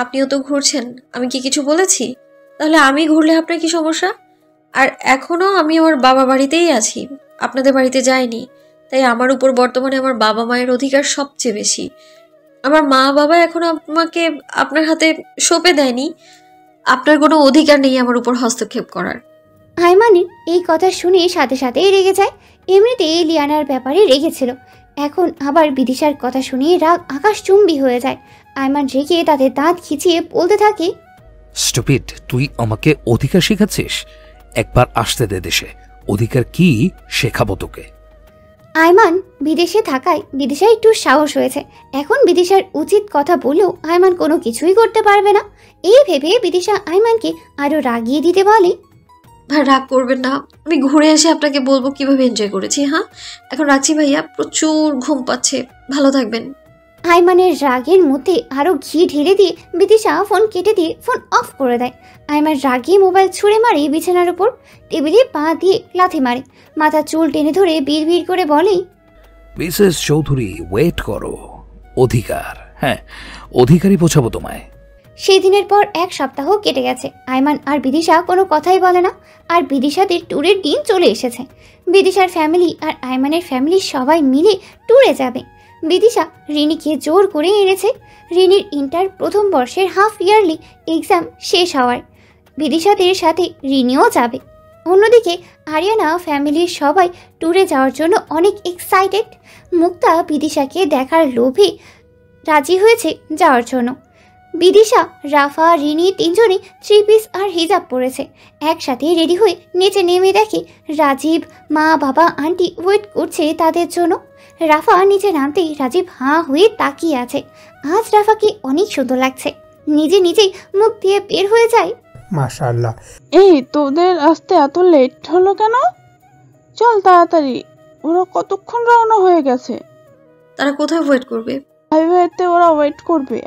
আপনিও তো ঘুরছেন, আমি কি কিছু বলেছি? তাহলে আমি ঘুরলে আপনার কি সমস্যা? আর এখনো আমি আমার বাবা বাড়িতেই আছি, আপনাদের বাড়িতে যাইনি। তাই আমার উপর বর্তমানে আমার বাবা মায়ের অধিকার সবচেয়ে বেশি। আমার মা বাবা এখনো আমাকে আপনার হাতে সঁপে দেয়নি। আপনার কোনো অধিকার নেই আমার উপর হস্তক্ষেপ করার। আইমানের এই কথা শুনে সাথে সাথেই রেগে যায়। এমনিতেই লিয়ানার ব্যাপারে রেগেছিল, এখন আবার বিদিশার কথা শুনে রাগ আকাশচুম্বী হয়ে যায়। আইমান রেগে তাদের দাঁত খিচিয়ে বলতে থাকে, স্টুপিড, তুই আমাকে অধিকার শেখাচ্ছিস? একবার আসতে দে দেশে, অধিকার কি শেখাবো তোকে। আইমান বিদেশে থাকায় বিদিশা একটু সাহস হয়েছে। এখন বিদিশার উচিত কথা বললেও আইমান কোনো কিছুই করতে পারবে না। এই ভেবে বিদিশা আইমানকে আরো রাগিয়ে দিতে বলে, ভাই রাগ করবেন না, আমি ঘুরে এসে আপনাকে বলবো কিভাবে এনজয় করেছি। হ্যাঁ, এখন রাখছি ভাইয়া, প্রচুর ঘুম পাচ্ছে, ভালো থাকবেন। আইমানের রাগের মধ্যে আরো ঘি ঢেলে দিয়ে বিদিশা ফোন কেটে দিয়ে ফোন অফ করে দেয়। আইমান রাগে মোবাইল ছুঁড়ে মারে বিছানার উপর, টেবিলে পা দিয়ে লাথি মারে, মাথা চুল টেনে ধরে বিড় করে বলে, মিসেস চৌধুরী ওয়েট করো, অধিকার, হ্যাঁ অধিকারই বোঝাবো তোমায়। সেই দিনের পর এক সপ্তাহ কেটে গেছে। আইমান আর বিদিশা কোনো কথাই বলে না। আর বিদিশাদের ট্যুরের দিন চলে এসেছে। বিদিশার ফ্যামিলি আর আইমানের ফ্যামিলি সবাই মিলে ট্যুরে যাবে। বিদিশা রিনিকে জোর করে এনেছে। রিনির ইন্টার প্রথম বর্ষের হাফ ইয়ারলি এক্সাম শেষ হওয়ার বিদিশাদের সাথে রিনিও যাবে। অন্যদিকে আরিয়ানা ফ্যামিলির সবাই ট্যুরে যাওয়ার জন্য অনেক এক্সাইটেড। মুক্তা বিদিশাকে দেখার লোভে রাজি হয়েছে যাওয়ার জন্য। বিদিশা, রাফা, রিনি তিনজনই থ্রি পিস আর হিজাব পরেছে। একসাথে রেডি হয়ে নিচে নেমে দেখে রাজীব, মা, বাবা, আন্টি ওয়েট করছে তাদের জন্য। রাফা নিচে নামতেই রাজীব হাঁ হয়ে তাকিয়ে আছে। আজ রাফাকে অনেক সুন্দর লাগছে। নিজে নিজেই মুখ দিয়ে বের হয়ে যায়, মাশাআল্লাহ। এই তোদের আসতে এত লেট হলো কেন? চল তাড়াতাড়ি, ওরা কতক্ষণ রওনা হয়ে গেছে। তারা কোথায় ওয়েট করবে? হাইওয়েতে ওরা ওয়েট করবে,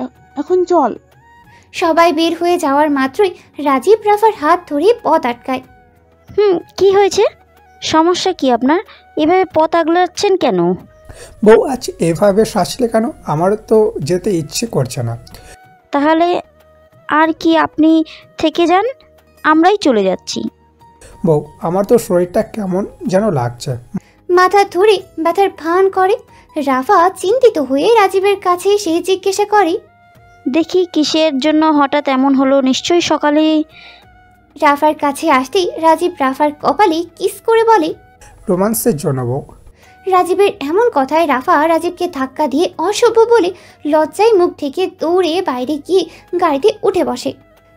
এখন চল। সবাই বের হয়ে যাওয়ার মাত্রই রাজীব রাফার হাত ধরে পথ আটকায়। কি হয়েছে? সমস্যা কি আপনার? এভাবে পথ আগলাচ্ছেন কেন? বউ আজ এভাবে শাসলে কেন? আমার তো যেতে ইচ্ছে করছে না। তাহলে আর কি, আপনি থেকে যান, আমরাই চলে যাচ্ছি। বউ, আমার তো শরীরটা কেমন যেন লাগছে। মাথা ধরে ব্যথার ভান করে। রাফা চিন্তিত হয়ে রাজীবের কাছে এসে জিজ্ঞাসা করে, দেখি কিসের জন্য হঠাৎ এমন হলো? নিশ্চয়ই সকালে। রাফার কাছে আসতেই রাজীব রাফার কপালে কিস করে বলে, রোমান্সের জন্য বউ। রাজীবের এমন কথায় রাফা রাজীবকে ধাক্কা দিয়ে অসভ্য বলে লজ্জায় মুখ থেকে দৌড়ে বাইরে গিয়ে গাড়িতে উঠে বসে।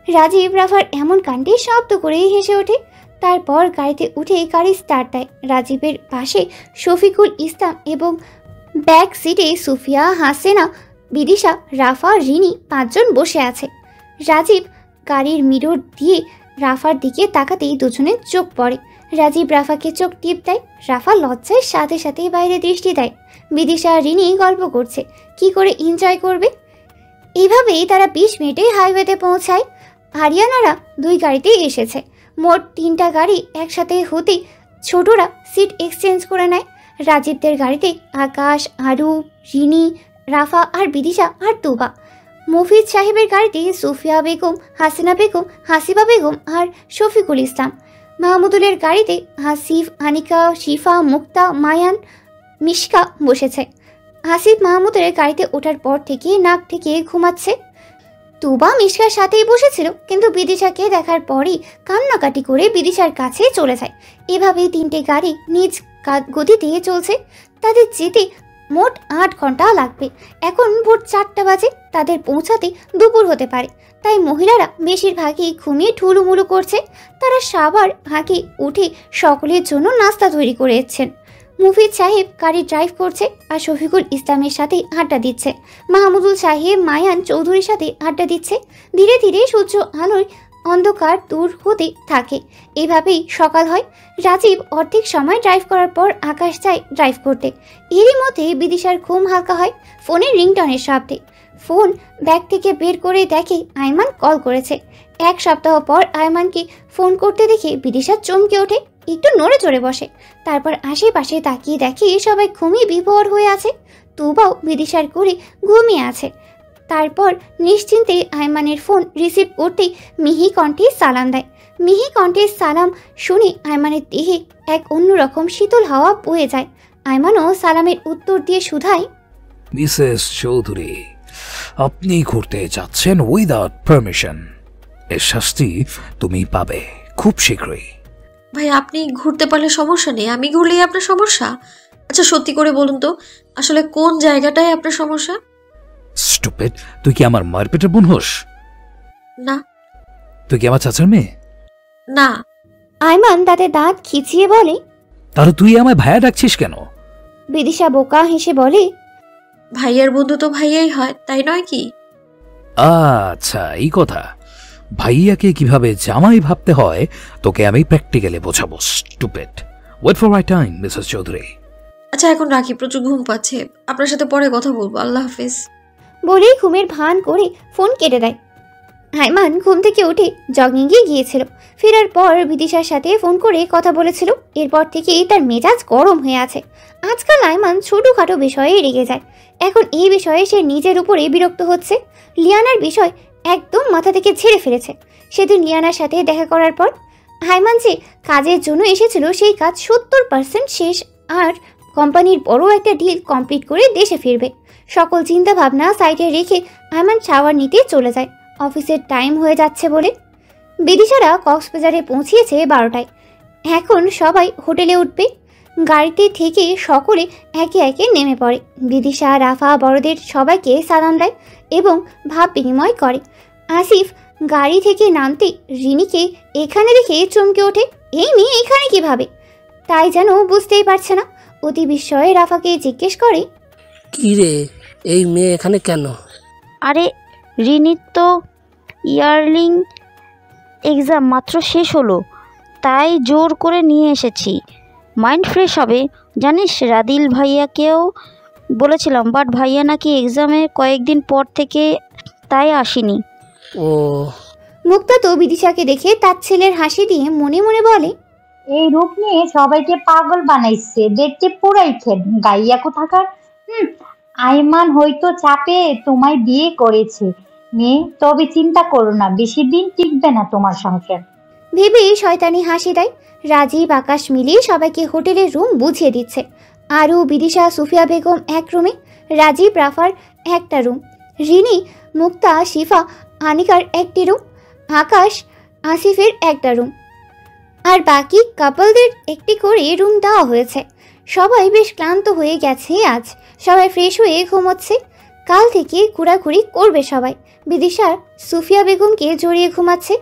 রাজীব রাফার এমন কাণ্ডে শব্দ করে হেসে ওঠে। তারপর গাড়িতে উঠে গাড়ি স্টার্ট দেয়। রাজীবের পাশে শফিকুল ইসলাম এবং ব্যাক সিটে সুফিয়া, হাসেনা, বিদিশা, রাফা, রিনি পাঁচজন বসে আছে। রাজীব গাড়ির মিরর দিয়ে রাফার দিকে তাকাতেই দুজনের চোখ পড়ে। রাজীব রাফাকে চোখ টিপ দেয়। রাফা লজ্জায় সাথে সাথে বাইরে দৃষ্টি দেয়। বিদিশা আর রিনি গল্প করছে কি করে এনজয় করবে। এইভাবেই তারা 20 মিনিটে হাইওয়েতে পৌঁছায়। আরিয়ানারা 2 গাড়িতেই এসেছে। মোট 3টা গাড়ি একসাথে হতেই ছোটরা সিট এক্সচেঞ্জ করে নেয়। রাজীবদের গাড়িতে আকাশ, আরু, রিনি, রাফা আর বিদিশা আর তুবা। মফিজ সাহেবের গাড়িতে সুফিয়া বেগম, হাসিনা বেগম, হাসিবা বেগম আর শফিকুল ইসলাম। মাহমুদুলের গাড়িতে হাসিফ, আনিকা, শিফা, মুক্তা, মায়ান, মিশকা বসেছে। হাসিফ মাহমুদের গাড়িতে ওঠার পর থেকে নাক থেকে ঘুমাচ্ছে। তুবা মিশকার সাথেই বসেছিল, কিন্তু বিদিশাকে দেখার পরই কান্নাকাটি করে বিদিশার কাছে চলে যায়। এভাবেই 3টে গাড়ি নিজ গতিতে চলছে। তাদের যেতে মোট 8 ঘন্টা লাগবে। এখন ভোর 4টা বাজে। তাদের পৌঁছাতে দুপুর হতে পারে। তাই মহিলারা বেশিরভাগই ঘুমিয়ে ঠুলুমুলু করছে। তারা সবার আগে উঠে সকলের জন্য নাস্তা তৈরি করেছেন। মুফিদ সাহেব গাড়ি ড্রাইভ করছে আর শফিকুল ইসলামের সাথে আড্ডা দিচ্ছে। মাহমুদুল সাহেব মায়ান চৌধুরীর সাথে আড্ডা দিচ্ছে। ধীরে ধীরে সূর্য আলোয় অন্ধকার দূর হতে থাকে। এভাবেই সকাল হয়। রাজীব অর্ধেক সময় ড্রাইভ করার পর আকাশ যায় ড্রাইভ করতে। এরই মধ্যে বিদিশার ঘুম হালকা হয় ফোনের রিংটনের শব্দে। ফোন ব্যাগ থেকে বের করে দেখে আইমান কল করেছে। 1 সপ্তাহ পর আইমানকে ফোন করতে দেখে বিদিশা চমকে ওঠে, একটু নড়ে চড়ে বসে। তারপর আশেপাশে তাকিয়ে দেখে সবাই ঘুমিয়ে বিভোর হয়ে আছে। তুবাও বিদিশার করে ঘুমিয়ে আছে। তারপর নিশ্চিন্তে আয়মানের ফোন রিসিভ করতেই মিহি কণ্ঠে সালাম দেয়। মিহি কণ্ঠের সালাম শুনে আয়মানের দেহে এক অন্যরকম শীতল হাওয়া বয়ে যায়। আয়মানও সালামের উত্তর দিয়ে শুধায়, মিসেস চৌধুরী, আপনি ঘুরতে যাচ্ছেন উইদাউট পারমিশন। এর শাস্তি তুমি পাবে খুব শীঘ্রই। ভাই আপনি ঘুরতে পারলে সমস্যা নেই, আমি ঘুরলেই আপনার সমস্যা? আচ্ছা সত্যি করে বলুন তো, আসলে কোন জায়গাটায় আপনার সমস্যা? স্টুপিড, তুই কি আমার মায়ের পেটের বোন হোস? না। তুই কি আমার চাচার মেয়ে? না। আয়মান দাঁতে দাঁত খিচিয়ে বলে, তাহলে তুই আমায় ভাইয়া ডাকছিস কেন? বিদিশা বোকা হেসে বলে, ভাইয়ার বন্ধু তো ভাইয়াই হয়, তাই নয় কি? আচ্ছা এই কথা। ভাইয়াকে কিভাবে জামাই ভাবতে হয় তোকে আমি প্র্যাকটিক্যালি বোঝাবো। Stupid. Wait for my time Mrs Chowdhury. আচ্ছা এখন রাখি, প্রচুর ঘুম পাচ্ছে, আপনার সাথে পরে কথা বলবো। আল্লাহ হাফেজ। বলেই ঘুমের ভান করে ফোন কেটে দেয়। আয়মান ঘুম থেকে উঠে জগিংয়ে গিয়েছিল। ফেরার পর বিদিশার সাথে ফোন করে কথা বলেছিল। এরপর থেকেই তার মেজাজ গরম হয়ে আছে। আজকাল আয়মান ছোটোখাটো বিষয়ে রেগে যায়। এখন এই বিষয়ে সে নিজের উপরে বিরক্ত হচ্ছে। লিয়ানার বিষয় একদম মাথা থেকে ঝেড়ে ফেলেছে। সেদিন লিয়ানার সাথে দেখা করার পর আয়মান যে কাজের জন্য এসেছিল সেই কাজ 70% শেষ, আর কোম্পানির বড় একটা ডিল কমপ্লিট করে দেশে ফিরবে। সকল চিন্তাভাবনা সাইডে রেখে আয়মান শাওয়ার নিতে চলে যায়, অফিসের টাইম হয়ে যাচ্ছে বলে। বিদিশারা কক্সবাজারে পৌঁছিয়েছে 12টায়। এখন সবাই হোটেলে উঠবে। গাড়িতে থেকে সকলে একে একে নেমে পড়ে। বিদিশা, রাফা, বড়দের সবাইকে সালাম দেয় এবং ভাব বিনিময় করে। আসিফ গাড়ি থেকে নামতে রিনিকে এখানে দেখে চমকে ওঠে। এই মেয়ে এখানে কিভাবে? তাই যেন বুঝতেই পারছে না। অতি বিস্ময়ে রাফাকে জিজ্ঞেস করে, কি রে, এই মেয়ে এখানে কেন? আরে রিনির তো ইয়ারলিং এক্সাম মাত্র শেষ হলো, তাই জোর করে নিয়ে এসেছি, মাইন্ড ফ্রেশ হবে। জানিস রাদিল ভাইয়াকেও বলেছিলাম, বাট ভাইয়া নাকি এক্সামের কয়েকদিন পর থেকে, তাই আসেনি। ও। মুক্তা তো বিদিশাকে দেখে তার ছেলের হাসি দিয়ে মনে মনে বলে, এই রূপ নিয়ে সবাইকে পাগল বানাইছে, দেখতে পুরাই খেদ গাইয়া কোথাকার। আয়মান হয়তো চাপে তোমায় বিয়ে করেছে মেয়ে, তবে চিন্তা করো না, বেশি দিন টিকবে না তোমার সংসার। ভেবে শয়তানি হাসি দেয়। রাজীব, আকাশ মিলিয়ে সবাইকে হোটেলের রুম বুঝিয়ে দিচ্ছে। আরও বিদিশা, সুফিয়া বেগম এক রুমে, রাজীব, রাফার একটা রুম, রিনি, মুক্তা, শিফা, আনিকার একটি রুম, আকাশ, আসিফের একটা রুম, আর বাকি কাপলদের একটি করে রুম দেওয়া হয়েছে। সবাই বেশ ক্লান্ত হয়ে গেছে আজ। সবাই ফ্রেশ হয়ে ঘুমোচ্ছে। কাল থেকে ঘোরাঘুরি করবে সবাই। বিদিশার সুফিয়া বেগমকে জড়িয়ে ঘুমাচ্ছে।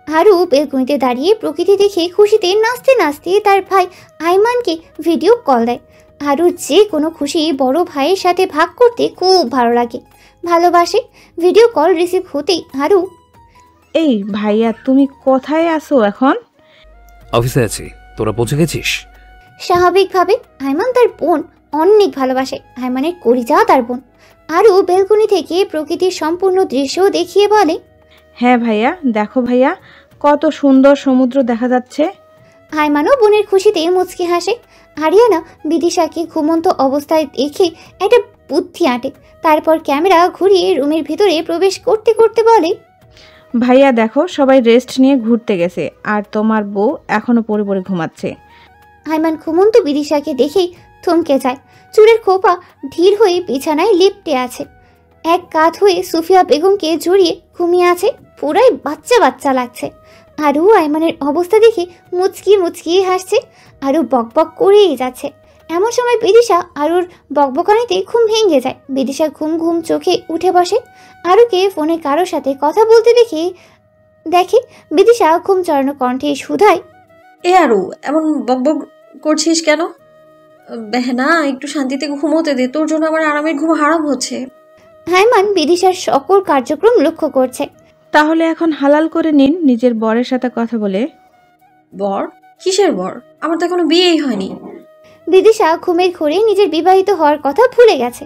আরও বেলকনিতে দাঁড়িয়ে প্রকৃতি দেখে খুশিতে নাচতে নাচতে তার ভাই আয়মানকে ভিডিও কল দেয়। আরও যে কোনো খুশি বড় ভাইয়ের সাথে ভাগ করতে খুব ভালো লাগে, ভালোবাসে। ভিডিও কল রিসিভ হতেই আরও, এই ভাইয়া তুমি কোথায় আছো এখন? অফিসে আছি, তোরা পৌঁছে গেছিস? স্বাভাবিকভাবে আয়মান তার বোন অনেক ভালোবাসে। আয়মানের কলিজা তার বোন। আরও বেলকনি থেকে প্রকৃতির সম্পূর্ণ দৃশ্য দেখিয়ে বলে, হ্যাঁ ভাইয়া, দেখো ভাইয়া, কত সুন্দর সমুদ্র দেখা যাচ্ছে। আয়মানও বোনের খুশিতে মুচকি হাসে। আরিয়ানা বিদিশাকে ঘুমন্ত অবস্থায় দেখে একটা বুদ্ধি আঁটে। তারপর ক্যামেরা ঘুরিয়ে রুমের ভিতরে প্রবেশ করতে করতে বলে, ভাইয়া দেখো, সবাই রেস্ট নিয়ে ঘুরতে গেছে, আর তোমার বউ এখনো পড়ে পড়ে ঘুমাচ্ছে। আয়মান ঘুমন্ত বিদিশাকে দেখেই থমকে যায়। চুলের খোপা ঢিল হয়ে বিছানায় লিপটে আছে। এক কাঁধ হয়ে সুফিয়া বেগমকে জড়িয়ে ঘুমিয়ে আছে। পুরাই বাচ্চা বাচ্চা লাগছে। আরও আয়মানের অবস্থা দেখে মুচকি মুচকি হাসছে। আরও বকবক করেই যাচ্ছে। এমন সময় বিদিশা আরুর বকবকানিতে ঘুম ভেঙে যায়। বিদিশা ঘুম ঘুম চোখে উঠে বসে। আরুকে ফোনে কারোর সাথে কথা বলতে দেখে বিদিশা ঘুম চড়ানো কণ্ঠে শুধায়, এ আরু এমন বকবক করছিস কেন? বেহনা, একটু শান্তিতে ঘুমোতে দে, তোর জন্য আমার আরামের ঘুম হারাম হচ্ছে। আয়মান বিদিশার সকল কার্যক্রম লক্ষ্য করছে। তাহলে এখন হালাল করে নিন নিজের বরের সাথে কথা বলে। বর? কিসের বর? আমার তো এখনো বিয়েই হয়নি। বিদিশা ঘুমের ঘোরে নিজের বিবাহিত হওয়ার কথা ভুলে গেছে।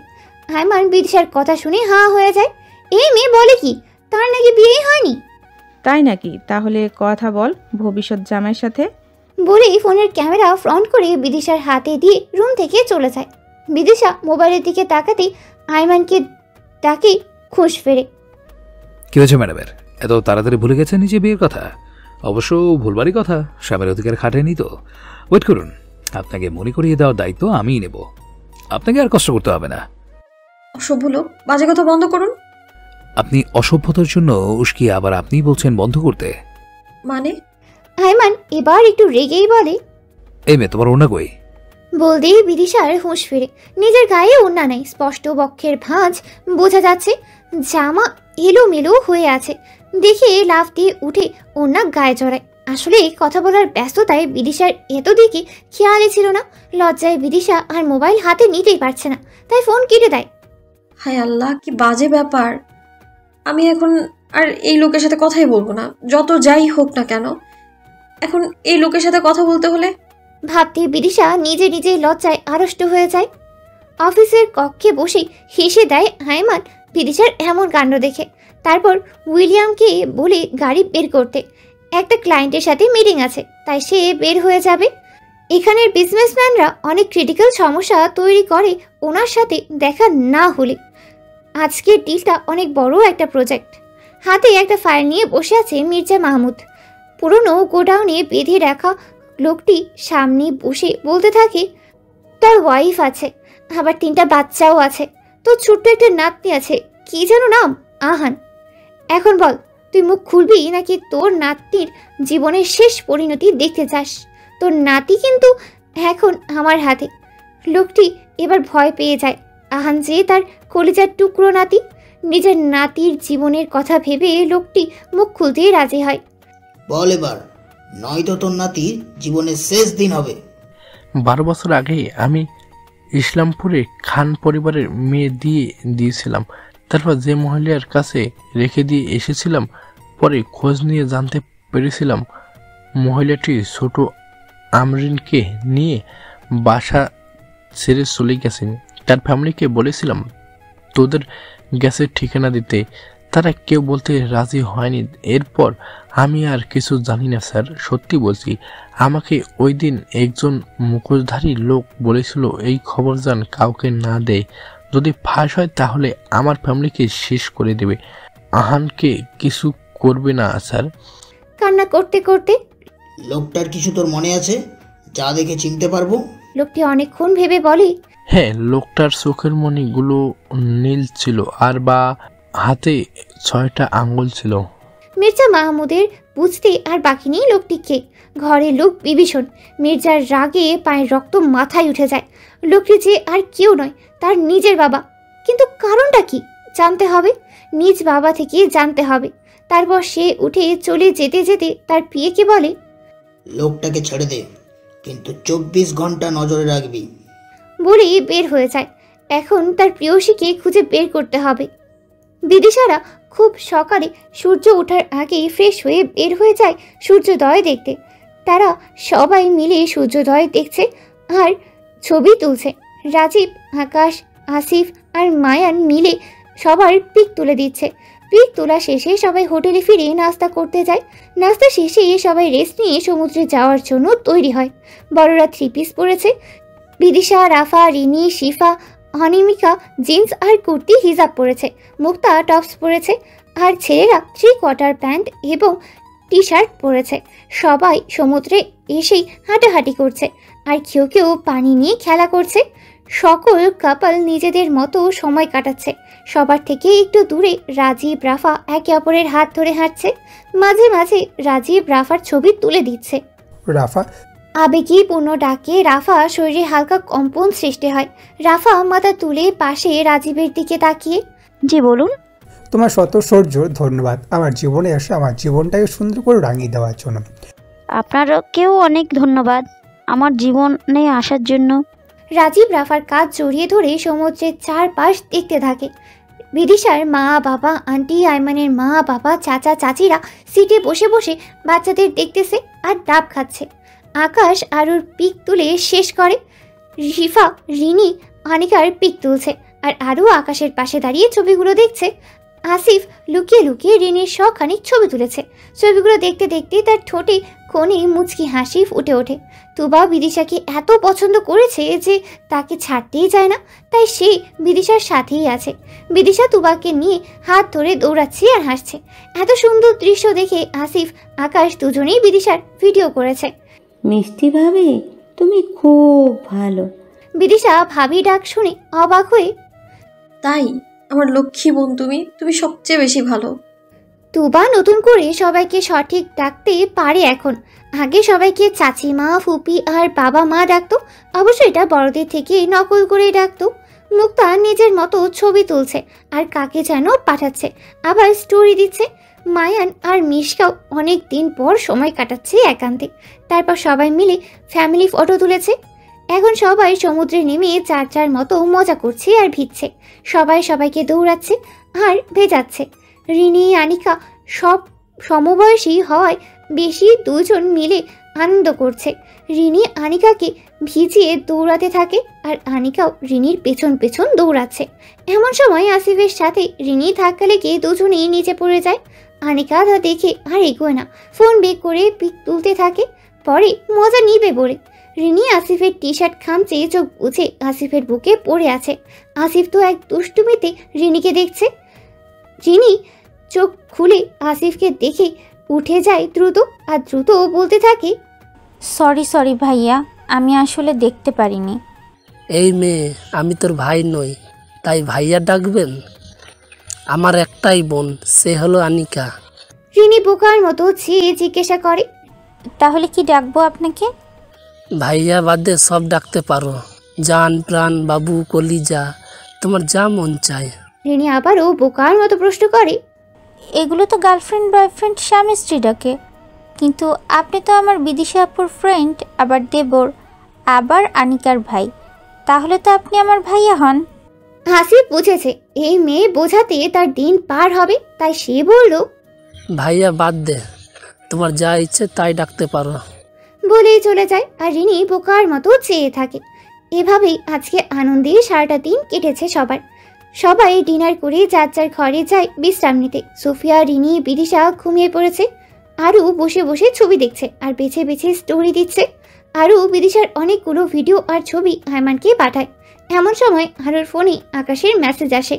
আয়মান বিদিশার কথা শুনে হাঁ হয়ে যায়। এই মেয়ে বলে কি, তার নাকি বিয়েই হয়নি? তাই নাকি? তাহলে কথা বল ভবিষ্যৎ জামাইয়ের সাথে। বলেই ফোনের ক্যামেরা ফ্রন্ট করে বিদিশার হাতে দিয়ে রুম থেকে চলে যায়। বিদিশা মোবাইলের দিকে তাকাতেই আয়মানকে ডাকে খুশ ফেরে। কি হয়েছে ম্যাডামের? এত তাড়াতাড়ি ভুলে গেছে নিজে বিয়ের কথা? অবশ্য ভুলবারই কথা, স্বামীর অধিকার খাটেনি তো। ওয়েট করুন, আপনাকে মনে করিয়ে দেওয়ার দায়িত্ব আমিই নেব। আপনাকে আর কষ্ট করতে হবে না। অসভ্য লোক, বাজে কথা বন্ধ করুন। আপনি অসভ্যতার জন্য উস্কি আবার আপনিই বলছেন বন্ধ করতে? মানে? আইমান এবার একটু রেগেই বলে, এই মেয়ে, তোমার ওনা কই? বলতেই বিদিশার হুঁশ ফিরে। নিজের গায়ে ওড়না নেই, স্পষ্ট বক্ষের ভাঁজ বোঝা যাচ্ছে, জামা এলোমেলো হয়ে আছে। দেখে লাফ দিয়ে উঠে ওড়না গায়ে জড়ায়। আসলে কথা বলার ব্যস্ততায় বিদিশার এত দিকে খেয়ালই ছিল না। লজ্জায় বিদিশা আর মোবাইল হাতে নিতেই পারছে না, তাই ফোন কেটে দেয়। হায় আল্লাহ, কি বাজে ব্যাপার। আমি এখন আর এই লোকের সাথে কথাই বলবো না, যত যাই হোক না কেন। এখন এই লোকের সাথে কথা বলতে হলে ভাবতে বিদিশা নিজে নিজে লজ্জায় আড়ষ্ট হয়ে যায়। অফিসের কক্ষে বসে হেসে দেয় আয়মান বিদিশার এমন কাণ্ড দেখে। তারপর উইলিয়ামকে বলে গাড়ি বের করতে। একটা ক্লায়েন্টের সাথে মিটিং আছে, তাই সে বের হয়ে যাবে। এখানের বিজনেসম্যানরা অনেক ক্রিটিক্যাল সমস্যা তৈরি করে ওনার সাথে দেখা না হলে। আজকের ডিলটা অনেক বড় একটা প্রজেক্ট। হাতে একটা ফাইল নিয়ে বসে আছে মির্জা মাহমুদ। পুরনো গোডাউনে বেঁধে রাখা লোকটি সামনে বসে বলতে থাকে, তোর ওয়াইফ আছে, আবার 3টা বাচ্চাও আছে, তোর ছোট্ট একটা নাতনি আছে, কি যেন নাম, আহান। এখন বল, তুই মুখ খুলবি নাকি তোর নাতনির জীবনের শেষ পরিণতি দেখতে চাস? তোর নাতি কিন্তু এখন আমার হাতে। লোকটি এবার ভয় পেয়ে যায়। আহান যে তার কলিজার টুকরো নাতি, নিজের নাতির জীবনের কথা ভেবে লোকটি মুখ খুলতেই রাজি হয়। বল এবার, নয়তো তোর নাতির জীবনের শেষ দিন হবে। 12 বছর আগে আমি ইসলামপুরে খান পরিবারের মেয়ে দিয়েছিলাম। তারপর যে মহিলার কাছে রেখে দিয়ে এসেছিলাম, পরে খোঁজ নিয়ে জানতে পেরেছিলাম মহিলাটি ছোট আমরিনকে নিয়ে বাসা ছেড়ে চলে গেছেন। তার ফ্যামিলিকে বলেছিলাম তোদের গ্যাসের ঠিকানা দিতে, তারা কেউ বলতে রাজি হয়নি। এরপর আমি আর কিছু জানি না স্যার, সত্যি বলছি। আমাকে ওই দিন একজন মুখোশধারী লোক বলেছিল এই খবর যেন কাউকে না দেয়, যদি ফাঁস হয় তাহলে আমার ফ্যামিলিকে শেষ করে দেবে। আহানকে কিছু করবে না স্যার। কান্না করতে করতে, লোকটার কিছু তোর মনে আছে যা দেখে চিনতে পারবো? লোকটি অনেকক্ষণ ভেবে বলে, হ্যাঁ, লোকটার চোখের মণিগুলো নীল ছিল আর বা হাতে 6টা আঙ্গুল ছিল। মির্জা মাহমুদের বুঝতে আর বাকি নেই লোকটিকে। ঘরের লোক বিভীষণ। মির্জার রাগে পায়ের রক্ত মাথায় উঠে যায়। লোকটি যে আর কেউ নয়, তার নিজের বাবা। কিন্তু কারণটা কি জানতে হবে, নিজ বাবা থেকে জানতে হবে। তারপর সে উঠে চলে যেতে যেতে তার পিয়েকে বলে, লোকটাকে ছেড়ে দে, কিন্তু 24 ঘন্টা নজরে রাখবি। বলে বের হয়ে যায়। এখন তার প্রেয়সীকে খুঁজে বের করতে হবে। বিদিশারা খুব সকালে সূর্য ওঠার আগেই ফ্রেশ হয়ে বের হয়ে যায় সূর্যোদয় দেখতে। তারা সবাই মিলে সূর্যোদয় দেখছে আর ছবি তুলছে। রাজীব, আকাশ, আসিফ আর মায়ান মিলে সবার পিক তুলে দিচ্ছে। পিক তোলা শেষে সবাই হোটেলে ফিরে নাস্তা করতে যায়। নাস্তা শেষে সবাই রেস্ট নিয়ে সমুদ্রে যাওয়ার জন্য তৈরি হয়। বড়রা 3 পিস পরেছে। বিদিশা, রাফা, রিনি, শিফা, অনিমিকা জিন্স আর কুর্তি হিজাব পরেছে। মুক্তা টপস পরেছে আর ছেলেরা 3/4 প্যান্ট এবং টি শার্ট পরেছে। সবাই সমুদ্রে এসেই হাঁটাহাঁটি করছে আর কেউ কেউ পানি নিয়ে খেলা করছে। সকল কাপল নিজেদের মতো সময় কাটাচ্ছে। সবার থেকে একটু দূরে রাজীব, রাফা একে অপরের হাত ধরে হাঁটছে। মাঝে মাঝে রাজীব রাফার ছবি তুলে দিচ্ছে। রাফা আবেগীপূর্ণ ডাকে রাফা শরীরে হালকা কম্পন সৃষ্টি হয়। রাফা মাথা তুলে পাশে রাজীবের দিকে তাকিয়ে, জি বলুন। তোমার শত সৌর্য ধন্যবাদ আমার জীবনে এসে আমার জীবনটাকে সুন্দর করে রাঙিয়ে দেওয়ার জন্য। আপনারকেও অনেক ধন্যবাদ আমার জীবনে আসার জন্য। রাজীব রাফার কাঁধ জড়িয়ে ধরে সমুদ্রের চারপাশ দেখতে থাকে। বিদিশার মা বাবা, আন্টি আইমানের মা বাবা, চাচা চাচিরা সিটে বসে বসে বাচ্চাদের দেখতেছে আর ডাব খাচ্ছে। আকাশ আরুর পিক তুলে শেষ করে। রিফা, রিনি, অনিকার পিক তুলছে আর আরও আকাশের পাশে দাঁড়িয়ে ছবিগুলো দেখছে। আসিফ লুকিয়ে লুকিয়ে রিনির শখানিক ছবি তুলেছে। ছবিগুলো দেখতে দেখতে তার ঠোঁটে কোণে মুচকি হাসি ফুটে ওঠে। তুবা বিদিশাকে এত পছন্দ করেছে যে তাকে ছাড়তেই চায় না, তাই সে বিদিশার সাথেই আছে। বিদিশা তুবাকে নিয়ে হাত ধরে দৌড়াচ্ছে আর হাসছে। এত সুন্দর দৃশ্য দেখে আসিফ, আকাশ দুজনেই বিদিশার ভিডিও করেছে। মিষ্টি ভাবি, তুমি খুব ভালো। বিদিশা ভাবি ডাক শুনে অবাক হয়ে, তাই? আমার লক্ষ্মী বোন তুমি সবচেয়ে বেশি ভালো। তুবা নতুন করে সবাইকে সঠিক ডাকতে পারে এখন। আগে সবাইকে চাচিমা, ফুপি আর বাবা মা ডাকতো, অবশ্য এটা বড়দের থেকে নকল করে ডাকতো। মুক্তা নিজের মতো ছবি তুলছে আর কাকে যেন পাঠাচ্ছে, আবার স্টোরি দিচ্ছে। মায়ান আর মিশকাও অনেক দিন পর সময় কাটাচ্ছে একান্তে। তারপর সবাই মিলে ফ্যামিলি ফটো তুলেছে। এখন সবাই সমুদ্রে নেমে যার যার মতো মজা করছে আর ভিজছে। সবাই সবাইকে দৌড়াচ্ছে আর ভেজাচ্ছে। রিনি, আনিকা সব সমবয়সী হওয়ায় বেশি দুজন মিলে আনন্দ করছে। রিনি আনিকাকে ভিজিয়ে দৌড়াতে থাকে আর আনিকাও রিনির পেছন পেছন দৌড়াচ্ছে। এমন সময় আসিফের সাথে রিনি ধাক্কা লেগে দুজনেই নিচে পড়ে যায়। আনিকা তা দেখে আর এগোয় না, ফোন বের করে পিক তুলতে থাকে। পরে মজা নিবে বলে রিনি আসিফের টি শার্ট খামচে চোখ বুঝে আসিফের বুকে পড়ে আছে। আসিফ তো এক দুষ্টুমিতে রিনিকে দেখছে। রিনি চোখ খুলে আসিফকে দেখে উঠে যায় দ্রুত, আর দ্রুত বলতে থাকে, সরি ভাইয়া, আমি আসলে দেখতে পারিনি। এই মেয়ে, আমি তোর ভাই নই, তাই ভাইয়া ডাকবেন? আমার একটাই বোন, সে হলো আনিকা। রিনি বোকার মতো চেয়ে জিজ্ঞাসা করে, তাহলে কি ডাকবো আপনাকে? ভাইয়া বাদে সব ডাকতে পারো, জান, প্রাণ, বাবু, কলিজা, তোমার যা মন চায়। রিনি আবারও বোকার মতো প্রশ্ন করে, এগুলো তো গার্লফ্রেন্ড, বয়ফ্রেন্ড, স্বামী স্ত্রী ডাকে, কিন্তু আপনি তো আমার বিদিশা আপুর ফ্রেন্ড, আবার দেবর, আবার আনিকার ভাই, তাহলে তো আপনি আমার ভাইয়া হন। আসিফ বুঝেছে এই মেয়ে বোঝাতে তার দিন পার হবে, তাই সে বলল, ভাইয়া বাদ দে, তোমার যা ইচ্ছে তাই ডাকতে পারো। বলেই চলে যায়। আর রিনি বোকার মতো চেয়ে থাকে। এভাবেই আজকে আনন্দে সারাটা দিন কেটেছে সবার। সবাই ডিনার করে যার যার ঘরে যায় বিশ্রাম নিতে। সোফিয়া, রিনি, বিদিশা ঘুমিয়ে পড়েছে। আরু বসে বসে ছবি দেখছে আর বেছে বেছে স্টোরি দিচ্ছে। আরু বিদিশার অনেকগুলো ভিডিও আর ছবি আয়মানকে পাঠায়। এমন সময় আরুর ফোনে আকাশের মেসেজ আসে।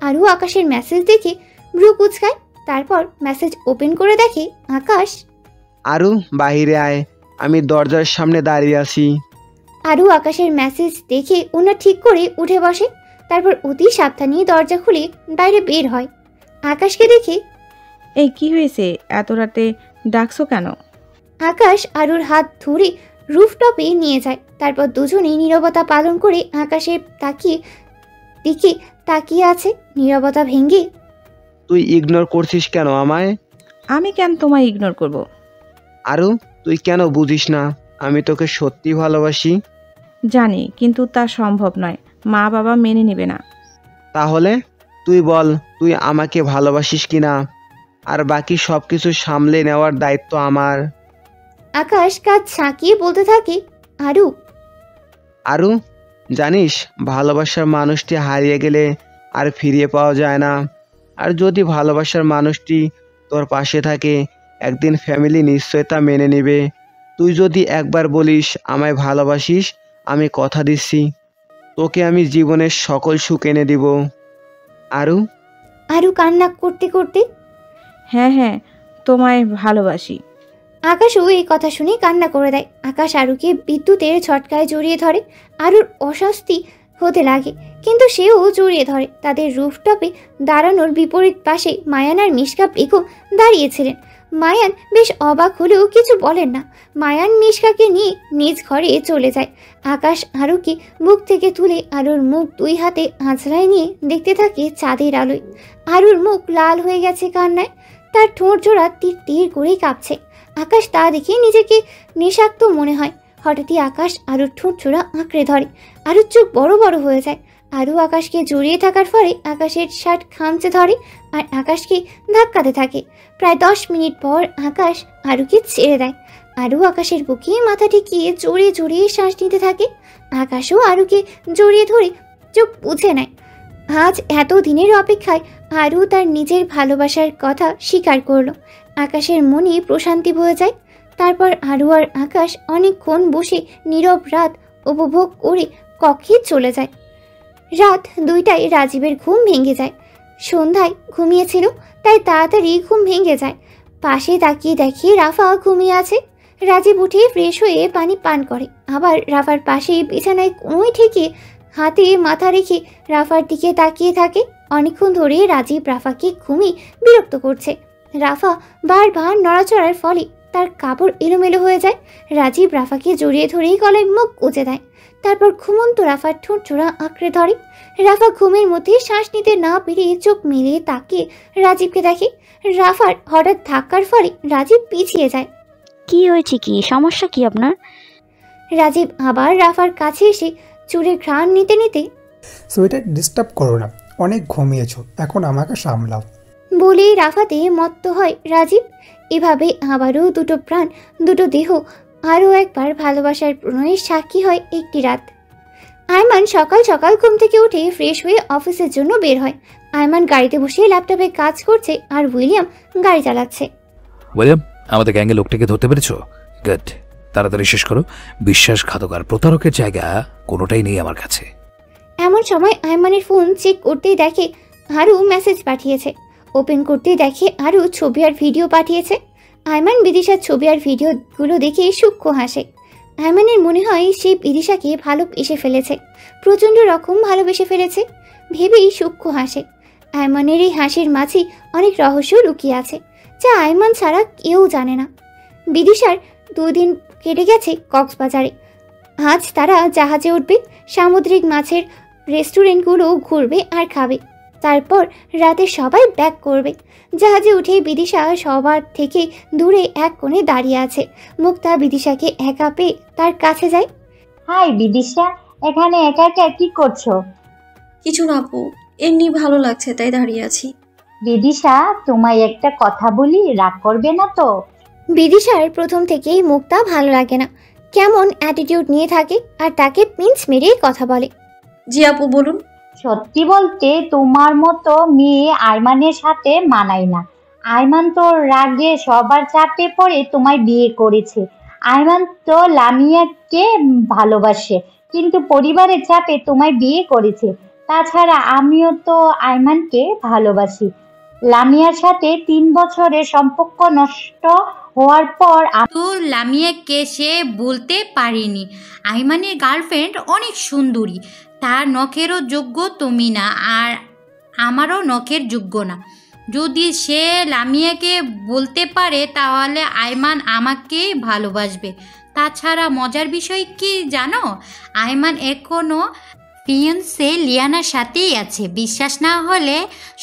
আরু আকাশের মেসেজ দেখে ভ্রু কুচকায়, তারপর মেসেজ ওপেন করে দেখে আকাশ। আরু, বাহিরে আয়, আমি দরজার সামনে দাঁড়িয়ে আছি। আরু আকাশের মেসেজ দেখে ওনা ঠিক করে উঠে বসে, তারপর অতি সাবধানে দরজা খুলে বাইরে বের হয়। আকাশকে দেখে, এই কি হয়েছে, এত রাতে ডাকছো কেন? আকাশ আরুর হাত ধরে রুফটপে নিয়ে যায়। তারপর দুজনেই নীরবতা পালন করে আকাশের দিকে তাকিয়ে আছে। নীরবতা ভেঙে, তুই ইগনোর করছিস কেন আমায়? আমি কেন তোমায় ইগনোর করব? আরু, তুই কেন বুঝিস না আমি তোকে সত্যি ভালোবাসি? জানি, কিন্তু তা সম্ভব নয়, মা বাবা মেনে নেবে না। তাহলে তুই বল, তুই আমাকে ভালোবাসিস কিনা, আর বাকি সবকিছু সামলে নেওয়ার দায়িত্ব আমার। আকাশ কাজ ছাঁকিয়ে বলতে থাকে, আরু, জানিস ভালোবাসার মানুষটি হারিয়ে গেলে আর ফিরিয়ে পাওয়া যায় না। আর যদি ভালোবাসার মানুষটি তোর পাশে থাকে, একদিন ফ্যামিলি নিশ্চয় তা মেনে নেবে। তুই যদি একবার বলিস আমায় ভালোবাসিস, আমি কথা দিচ্ছি তোকে আমি জীবনের সকল সুখ এনে দিব। আরু কান্না করতে করতে, হ্যাঁ, তোমায় ভালোবাসি। আকাশও এই কথা শুনে কান্না করে দেয়। আকাশ আরুকে বিদ্যুতের ঝটকায় জড়িয়ে ধরে। আরুর অস্বস্তি হতে লাগে, কিন্তু সেও জড়িয়ে ধরে। তাদের রুফটপে দাঁড়ানোর বিপরীত পাশে মায়ান আর মিশকা বেগম দাঁড়িয়েছিলেন। মায়ান বেশ অবাক হলেও কিছু বলেন না। মায়ান মিশকাকে নিয়ে নিজ ঘরে চলে যায়। আকাশ আরুকে মুখ থেকে তুলে আরুর মুখ দুই হাতে আঁচড়ায় নিয়ে দেখতে থাকে চাঁদের আলোয়। আরুর মুখ লাল হয়ে গেছে কান্নায়, তার ঠোঁট জোড়া তীর তীর করেই কাঁপছে। আকাশ তা দেখে নিজেকে নেশাক্ত মনে হয়। হঠাৎই আকাশ আরুর ঠোঁট জোড়া আঁকড়ে ধরে। আরুর চোখ বড় বড় হয়ে যায়। আরু আকাশকে জড়িয়ে থাকার ফলে আকাশের শার্ট খামচে ধরে আর আকাশকে ধাক্কাতে থাকে। প্রায় 10 মিনিট পর আকাশ আরুকে ছেড়ে দেয়। আরু আকাশের বুকে মাথা ঠেকিয়ে জোরে জোরে শ্বাস নিতে থাকে। আকাশও আরুকে জড়িয়ে ধরে চোখ বুঝে নেয়। আজ এত দিনের অপেক্ষায় আরু তার নিজের ভালোবাসার কথা স্বীকার করলো। আকাশের মনে প্রশান্তি বয়ে যায়। তারপর আরু আর আকাশ অনেকক্ষণ বসে নীরব রাত উপভোগ করে কক্ষে চলে যায়। রাত 2টায় রাজীবের ঘুম ভেঙে যায়। সন্ধ্যায় ঘুমিয়েছিল, তাই তাড়াতাড়ি ঘুম ভেঙে যায়। পাশে তাকিয়ে দেখে রাফা ঘুমিয়ে আছে। রাজীব উঠে ফ্রেশ হয়ে পানি পান করে, আবার রাফার পাশে বিছানায় কোনোই ঠেকিয়ে হাতে মাথা রেখে রাফার দিকে তাকিয়ে থাকে। অনেকক্ষণ ধরে রাজীব রাফাকে ঘুমিয়ে বিরক্ত করছে। রাফা বারবার নড়াচড়ার ফলে তার কাপড় এলোমেলো হয়ে যায়। রাজীব রাফাকে জড়িয়ে ধরেই গলায় মুখ গুজে দেয়। তারপর ঘুমন্ত রাফার ঠোঁট জোড়া আঁকড়ে ধরে। রাফা ঘুমের মধ্যে শ্বাস নিতে না পেরে চোখ মিলিয়ে তাকিয়ে রাজীবকে দেখে। রাফার হঠাৎ ধাক্কার ফলে রাজীব পিছিয়ে যায়। কি হয়েছে, কি সমস্যা কি আপনার? রাজীব আবার রাফার কাছে এসে চুলে ঘ্রাণ নিতে নিতে সুইটার ডিস্টার্ব করো না, অনেক ঘুমিয়েছো, এখন আমাকে সামলাও বলেই রাফাতে মত্ত হয় রাজীব। এভাবে আবারও দুটো প্রাণ, দুটো দেহ আরও একবার ভালোবাসার প্রণয়ের সাক্ষী হয় একটি রাত। আয়মান সকাল সকাল ঘুম থেকে উঠে ফ্রেশ হয়ে অফিসের জন্য বের হয়। আয়মান গাড়িতে বসে ল্যাপটপে কাজ করছে আর উইলিয়াম গাড়ি চালাচ্ছে। উইলিয়াম, আমাদের গ্যাংয়ে লোকটাকে ধরতে পেরেছো? গুড, তাড়াতাড়ি শেষ করো। বিশ্বাসঘাতক আর প্রতারকের জায়গা কোনোটাই নেই আমার কাছে। এমন সময় আয়মানের ফোন চেক করতেই দেখে আরু মেসেজ পাঠিয়েছে। ওপেন করতেই দেখে আরু ছবি আর ভিডিও পাঠিয়েছে। আয়মান বিদিশার ছবি আর ভিডিওগুলো দেখে সূক্ষ্ম হাসে। আয়মানের মনে হয় সে বিদিশাকে ভালোবেসে ফেলেছে, প্রচণ্ড রকম ভালোবেসে ফেলেছে ভেবেই সূক্ষ্ম হাসে। আয়মানের এই হাসির মাঝে অনেক রহস্য লুকিয়ে আছে, যা আয়মান ছাড়া কেউ জানে না। বিদিশার 2 দিন কেটে গেছে কক্সবাজারে। আজ তারা জাহাজে উঠবে, সামুদ্রিক মাছের রেস্টুরেন্টগুলো ঘুরবে আর খাবে। তারপর রাতে সবাই ব্যাক করবে। জাহাজে উঠে বিদিশা সবার থেকে দূরে এক কোণে দাঁড়িয়ে আছে। মুক্তা বিদিশাকে একা পেয়ে তার কাছে যায়। হাই বিদিশা, এখানে একা একা কি করছো? কিছু না আপু, এমনি ভালো লাগছে তাই দাঁড়িয়ে আছি। বিদিশা, তোমায় একটা কথা বলি, রাগ করবে না তো? বিদিশার প্রথম থেকেই মুক্তা ভালো লাগে না, কেমন অ্যাটিটিউড নিয়ে থাকে আর তাকে পিঞ্চ মেরে কথা বলে। জি আপু বলুন। সত্যি বলতে তোমার মতো মেয়ে আয়মানের সাথে মানায় না। আয়মান তো রাগে সবার চাপে পড়ে তোমায় বিয়ে করেছে। আয়মান তো লামিয়াকে ভালোবাসে, কিন্তু পরিবারের চাপে তোমায় বিয়ে করেছে। তাছাড়া আমিও তো আয়মানকে ভালোবাসি। লামিয়ার সাথে 3 বছরের সম্পর্ক নষ্ট হওয়ার পর তো লামিয়াকে সে বলতে পারিনি আইমানের গার্লফ্রেন্ড অনেক সুন্দরী, তার নখেরও যোগ্য তুমি না, আর আমারও নখের যোগ্য না। যদি সে লামিয়াকে বলতে পারে তাহলে আইমান আমাকে ভালোবাসবে। তাছাড়া মজার বিষয় কি জানো, আইমান এখনও ফিয়ন্সে লিয়ানার সাথেই আছে। বিশ্বাস না হলে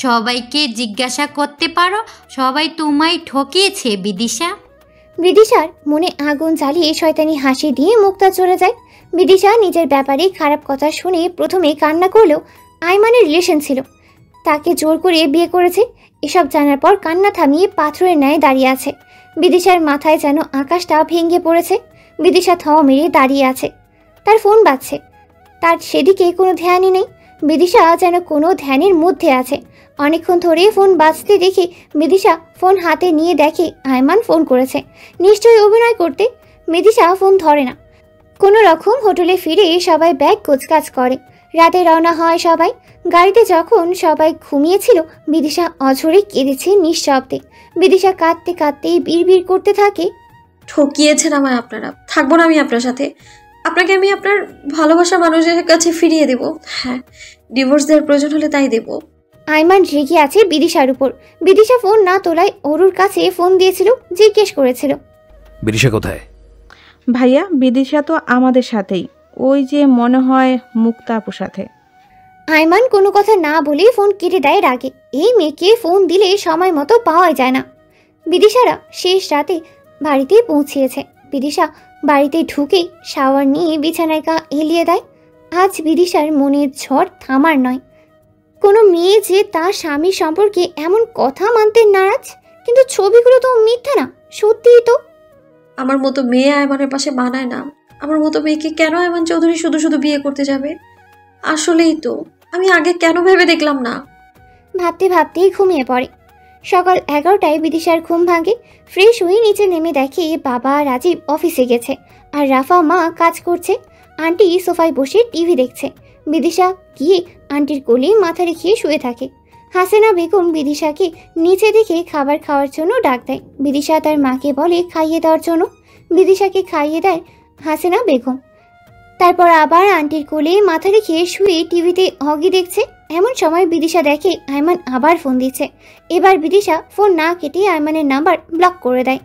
সবাইকে জিজ্ঞাসা করতে পারো, সবাই তোমায় ঠকিয়েছে বিদিশা। বিদিশার মনে আগুন জ্বালিয়ে শয়তানি হাসি দিয়ে মুক্তা চলে যায়। বিদিশা নিজের ব্যাপারে খারাপ কথা শুনে প্রথমে কান্না করলেও আয়মানের রিলেশন ছিল, তাকে জোর করে বিয়ে করেছে। এসব জানার পর কান্না থামিয়ে পাথরের ন্যায় দাঁড়িয়ে আছে। বিদিশার মাথায় যেন আকাশটা ভেঙে পড়েছে। বিদিশা থাও মেরে দাঁড়িয়ে আছে, তার ফোন বাজছে, তার সেদিকে কোনো ধ্যানই নেই। বিদিশা যেন কোনো ধ্যানের মধ্যে আছে। অনেকক্ষণ ধরে ফোন বাজতে দেখে বিদিশা ফোন হাতে নিয়ে দেখে আয়মান ফোন করেছে, নিশ্চয়ই অভিনয় করতে। বিদিশা ফোন ধরে না। কোনো রকম হোটেলে ফিরে সবাই ব্যাগ গোছগাছ করে। রাতে রওনা হয় সবাই। গাড়িতে যখন সবাই ঘুমিয়েছিল বিদিশা অঝরে কেঁদেছে নিঃশব্দে। বিদিশা কাঁদতে কাঁদতেই বিড়বিড় করতে থাকে, ঠকিয়েছেন আমায় আপনারা, থাকবো না আমি আপনার সাথে। আপনাকে আমি আপনার ভালোবাসা মানুষের কাছে ফিরিয়ে দেব। হ্যাঁ, ডিভোর্স দেওয়ার প্রয়োজন হলে তাই দেব। আয়মান রেগে আছে বিদিশার উপর। বিদিশা ফোন না তোলায় অরুর কাছে ফোন দিয়েছিল, জিজ্ঞেস করেছিল, বিদিশা কোথায়? ভাইয়া, বিদিশা তো আমাদের সাথেই, ওই যে মনে হয় মুক্তা আপুর সাথে। আয়মান কোনো কথা না বলে ফোন কেটে দেয় রাগে। এই মেয়েকে ফোন দিলে সময় মতো পাওয়া যায় না। বিদিশারা শেষ রাতে বাড়িতে পৌঁছিয়েছে। বিদিশা বাড়িতে ঢুকেই শাওয়ার নিয়ে বিছানায় গা এলিয়ে দেয়। আজ বিদিশার মনের ঝড় থামার নয়। কোনো মেয়ে যে তার স্বামী সম্পর্কে এমন কথা মানতে নারাজ, কিন্তু ছবিগুলো তো মিথ্যা না, সত্যিই তো। আমার মতো মেয়ে আয়মানের পাশে মানায় না। আমার মতো মেয়েকে কেন আয়মান চৌধুরী শুধু শুধু বিয়ে করতে যাবে? আসলেই তো, আমি আগে কেন ভেবে দেখলাম না? ভাবতে ভাবতেই ঘুমিয়ে পড়ে। সকাল 11টায় বিদিশার ঘুম ভাঙে। ফ্রেশ হয়ে নিচে নেমে দেখে বাবা রাজীব অফিসে গেছে আর রাফা মা কাজ করছে। আন্টি সোফায় বসে টিভি দেখছে। বিদিশা গিয়ে আন্টির কোলে মাথা রেখে শুয়ে থাকে। হাসিনা বেগম বিদিশাকে নিচে দেখে খাবার খাওয়ার জন্য ডাক দেয়। বিদিশা তার মাকে বলে খাইয়ে দেওয়ার জন্য। বিদিশাকে খাইয়ে দেয় হাসিনা বেগম। তারপর আবার আন্টির কোলে মাথা রেখে শুয়ে টিভিতে হগি দেখছে। এমন সময় বিদিশা দেখে আয়মান আবার ফোন দিচ্ছে। এবার বিদিশা ফোন না কেটে আয়মানের নাম্বার ব্লক করে দেয়।